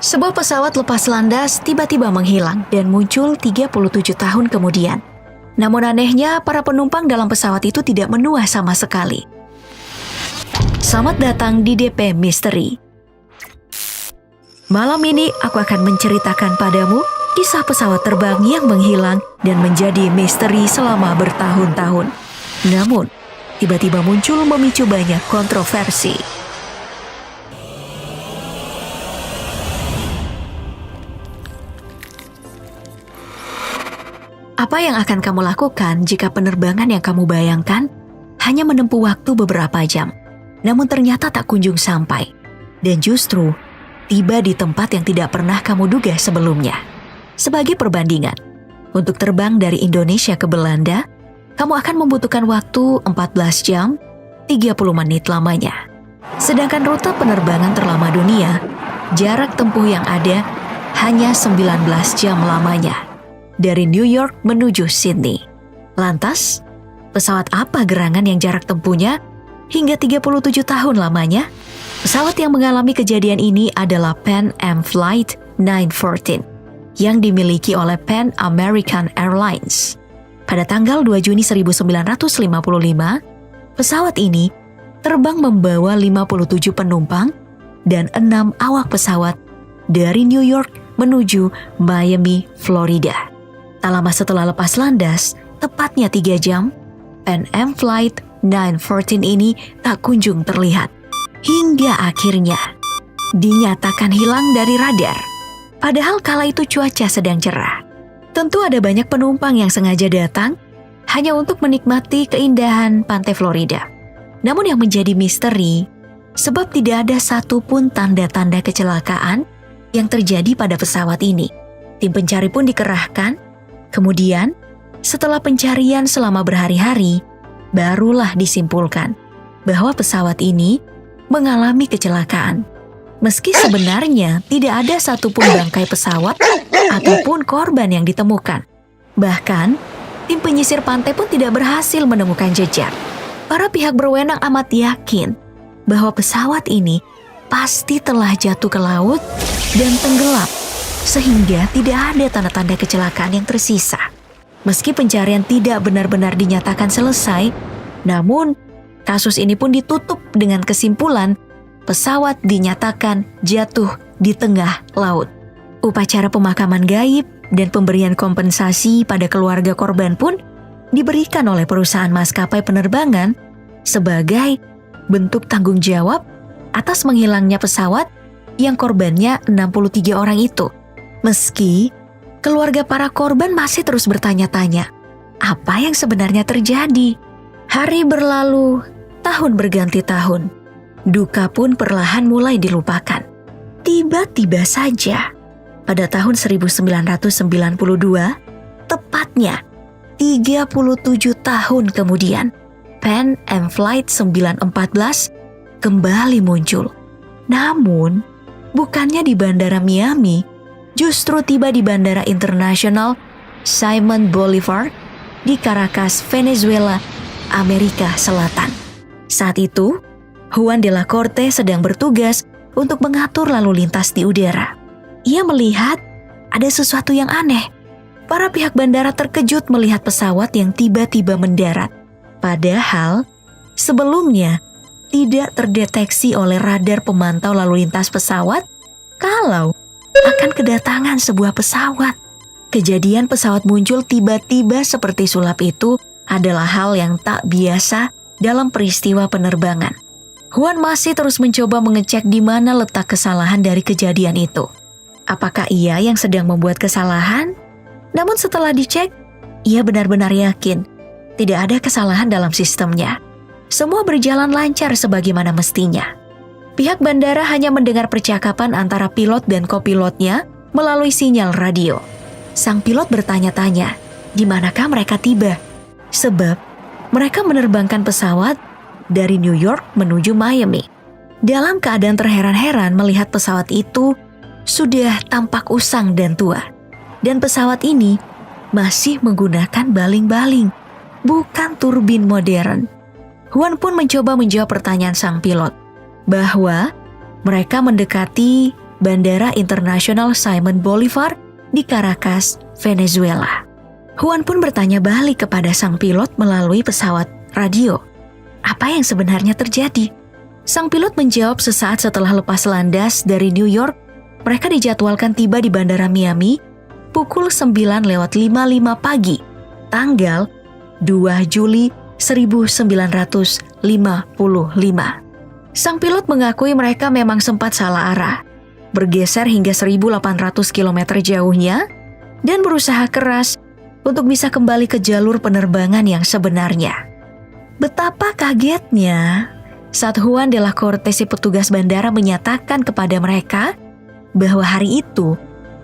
Sebuah pesawat lepas landas tiba-tiba menghilang dan muncul 37 tahun kemudian. Namun anehnya, para penumpang dalam pesawat itu tidak menua sama sekali. Selamat datang di DP Misteri. Malam ini aku akan menceritakan padamu kisah pesawat terbang yang menghilang dan menjadi misteri selama bertahun-tahun. Namun, tiba-tiba muncul memicu banyak kontroversi. Apa yang akan kamu lakukan jika penerbangan yang kamu bayangkan hanya menempuh waktu beberapa jam, namun ternyata tak kunjung sampai, dan justru tiba di tempat yang tidak pernah kamu duga sebelumnya? Sebagai perbandingan, untuk terbang dari Indonesia ke Belanda, kamu akan membutuhkan waktu 14 jam, 30 menit lamanya. Sedangkan rute penerbangan terlama dunia, jarak tempuh yang ada hanya 19 jam lamanya, dari New York menuju Sydney. Lantas, pesawat apa gerangan yang jarak tempuhnya hingga 37 tahun lamanya? Pesawat yang mengalami kejadian ini adalah Pan Am Flight 914 yang dimiliki oleh Pan American Airlines. Pada tanggal 2 Juni 1955, pesawat ini terbang membawa 57 penumpang dan 6 awak pesawat dari New York menuju Miami, Florida. Tak lama setelah lepas landas, tepatnya 3 jam, Pan Am Flight 914 ini tak kunjung terlihat. Hingga akhirnya dinyatakan hilang dari radar. Padahal kala itu cuaca sedang cerah. Tentu ada banyak penumpang yang sengaja datang hanya untuk menikmati keindahan pantai Florida. Namun yang menjadi misteri, sebab tidak ada satupun tanda-tanda kecelakaan yang terjadi pada pesawat ini. Tim pencari pun dikerahkan. Kemudian, setelah pencarian selama berhari-hari, barulah disimpulkan bahwa pesawat ini mengalami kecelakaan. Meski sebenarnya tidak ada satupun bangkai pesawat ataupun korban yang ditemukan. Bahkan, tim penyisir pantai pun tidak berhasil menemukan jejak. Para pihak berwenang amat yakin bahwa pesawat ini pasti telah jatuh ke laut dan tenggelam, sehingga tidak ada tanda-tanda kecelakaan yang tersisa. Meski pencarian tidak benar-benar dinyatakan selesai, namun kasus ini pun ditutup dengan kesimpulan pesawat dinyatakan jatuh di tengah laut. Upacara pemakaman gaib dan pemberian kompensasi pada keluarga korban pun diberikan oleh perusahaan maskapai penerbangan sebagai bentuk tanggung jawab atas menghilangnya pesawat yang korbannya 63 orang itu. Meski keluarga para korban masih terus bertanya-tanya, apa yang sebenarnya terjadi? Hari berlalu, tahun berganti tahun. Duka pun perlahan mulai dilupakan. Tiba-tiba saja, pada tahun 1992, tepatnya 37 tahun kemudian, Pan Am Flight 914 kembali muncul. Namun, bukannya di Bandara Miami, justru tiba di Bandara Internasional Simon Bolivar di Caracas, Venezuela, Amerika Selatan. Saat itu, Juan de la Corte sedang bertugas untuk mengatur lalu lintas di udara. Ia melihat ada sesuatu yang aneh. Para pihak bandara terkejut melihat pesawat yang tiba-tiba mendarat. Padahal, sebelumnya tidak terdeteksi oleh radar pemantau lalu lintas pesawat kalau akan kedatangan sebuah pesawat. Kejadian pesawat muncul tiba-tiba seperti sulap itu adalah hal yang tak biasa dalam peristiwa penerbangan. Juan masih terus mencoba mengecek di mana letak kesalahan dari kejadian itu. Apakah ia yang sedang membuat kesalahan? Namun setelah dicek, ia benar-benar yakin tidak ada kesalahan dalam sistemnya. Semua berjalan lancar sebagaimana mestinya. Pihak bandara hanya mendengar percakapan antara pilot dan kopilotnya melalui sinyal radio. Sang pilot bertanya-tanya, di manakah mereka tiba? Sebab mereka menerbangkan pesawat dari New York menuju Miami. Dalam keadaan terheran-heran melihat pesawat itu sudah tampak usang dan tua. Dan pesawat ini masih menggunakan baling-baling, bukan turbin modern. Juan pun mencoba menjawab pertanyaan sang pilot, bahwa mereka mendekati Bandara Internasional Simon Bolivar di Caracas, Venezuela. Juan pun bertanya balik kepada sang pilot melalui pesawat radio. Apa yang sebenarnya terjadi? Sang pilot menjawab sesaat setelah lepas landas dari New York, mereka dijadwalkan tiba di Bandara Miami pukul 9:55 pagi, tanggal 2 Juli 1955. Sang pilot mengakui mereka memang sempat salah arah, bergeser hingga 1.800 km jauhnya, dan berusaha keras untuk bisa kembali ke jalur penerbangan yang sebenarnya. Betapa kagetnya saat Juan de la Corte, si petugas bandara, menyatakan kepada mereka bahwa hari itu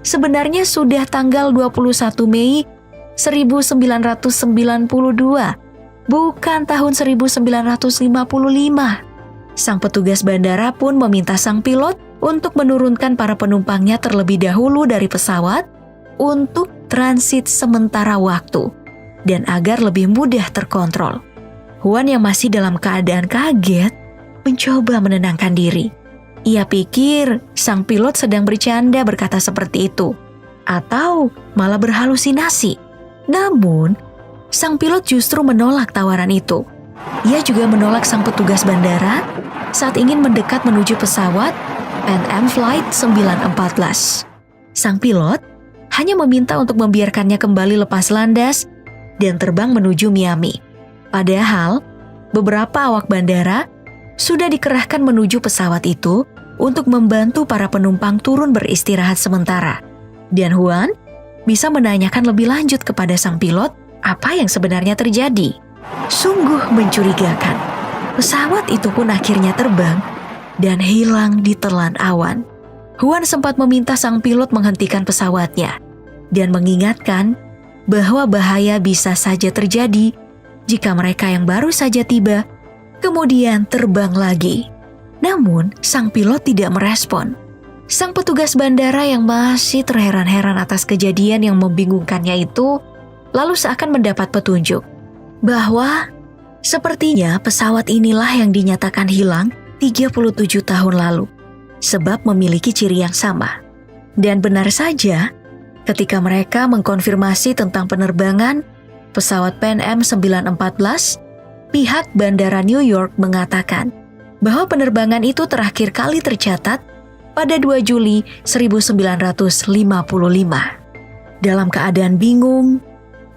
sebenarnya sudah tanggal 21 Mei 1992, bukan tahun 1955. Sang petugas bandara pun meminta sang pilot untuk menurunkan para penumpangnya terlebih dahulu dari pesawat untuk transit sementara waktu dan agar lebih mudah terkontrol. Juan yang masih dalam keadaan kaget mencoba menenangkan diri. Ia pikir sang pilot sedang bercanda berkata seperti itu, atau malah berhalusinasi. Namun, sang pilot justru menolak tawaran itu. Ia juga menolak sang petugas bandara saat ingin mendekat menuju pesawat Pan Am Flight 914. Sang pilot hanya meminta untuk membiarkannya kembali lepas landas dan terbang menuju Miami. Padahal, beberapa awak bandara sudah dikerahkan menuju pesawat itu untuk membantu para penumpang turun beristirahat sementara. Dan Juan bisa menanyakan lebih lanjut kepada sang pilot apa yang sebenarnya terjadi. Sungguh mencurigakan. Pesawat itu pun akhirnya terbang dan hilang di telan awan. Juan sempat meminta sang pilot menghentikan pesawatnya dan mengingatkan bahwa bahaya bisa saja terjadi jika mereka yang baru saja tiba kemudian terbang lagi. Namun, sang pilot tidak merespon. Sang petugas bandara yang masih terheran-heran atas kejadian yang membingungkannya itu, lalu seakan mendapat petunjuk bahwa sepertinya pesawat inilah yang dinyatakan hilang 37 tahun lalu, sebab memiliki ciri yang sama. Dan benar saja, ketika mereka mengkonfirmasi tentang penerbangan pesawat Pan Am 914, pihak Bandara New York mengatakan bahwa penerbangan itu terakhir kali tercatat pada 2 Juli 1955. Dalam keadaan bingung,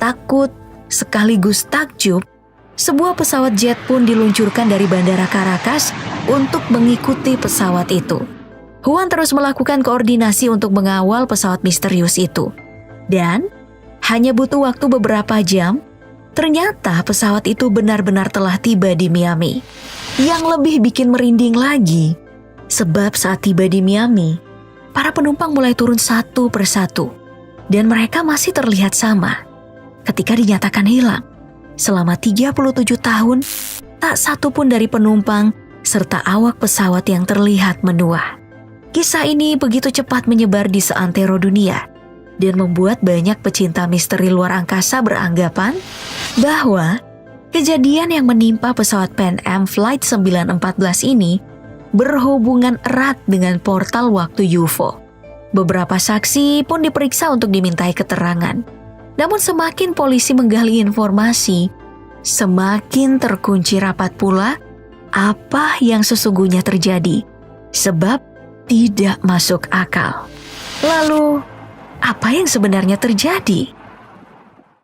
takut, sekaligus takjub, sebuah pesawat jet pun diluncurkan dari Bandara Caracas untuk mengikuti pesawat itu. Juan terus melakukan koordinasi untuk mengawal pesawat misterius itu. Dan hanya butuh waktu beberapa jam, ternyata pesawat itu benar-benar telah tiba di Miami. Yang lebih bikin merinding lagi, sebab saat tiba di Miami, para penumpang mulai turun satu persatu. Dan mereka masih terlihat sama. Ketika dinyatakan hilang, selama 37 tahun, tak satu pun dari penumpang serta awak pesawat yang terlihat menua. Kisah ini begitu cepat menyebar di seantero dunia dan membuat banyak pecinta misteri luar angkasa beranggapan bahwa kejadian yang menimpa pesawat Pan Am Flight 914 ini berhubungan erat dengan portal waktu UFO. Beberapa saksi pun diperiksa untuk dimintai keterangan. Namun semakin polisi menggali informasi, semakin terkunci rapat pula apa yang sesungguhnya terjadi, sebab tidak masuk akal. Lalu, apa yang sebenarnya terjadi?